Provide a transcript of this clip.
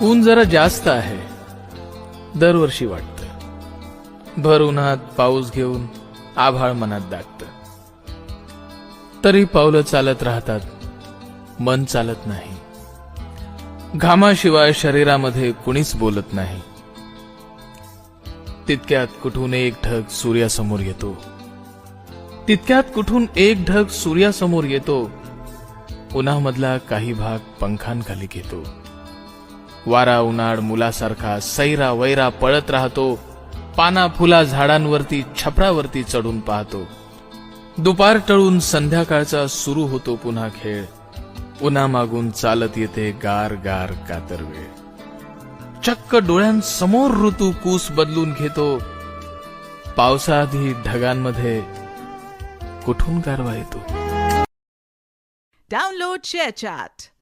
ऊन जरा जास्त आहे, दरवर्षी वाटतं. भर उन्हात पाऊस घेऊन आभाळ मनात दाटतं. तरी पावलं चालत राहतात, मन चालत नाही. घामाशिवाय शरीरामध्ये कुणीच बोलत नाही. तितक्यात कुठून एक ढग सूर्यासमोर येतो. उन्हामधला काही भाग पंखांखाली घेतो. वारा उन्हाळ मुलासारखा सैरा वैरा पळत राहतो. पाना फुला झाडांवरती छपरावरती चढून पाहतो. दुपार टळून संध्याकाळचा सुरू होतो पुन्हा खेळ. उन्हामागून चालत येते गार गार कातर वेळ. चक्क डोळ्यांसमोर ऋतू कूस बदलून घेतो. पावसाआधी ढगांमध्ये कुठून गारवा येतो. Download ShareChat.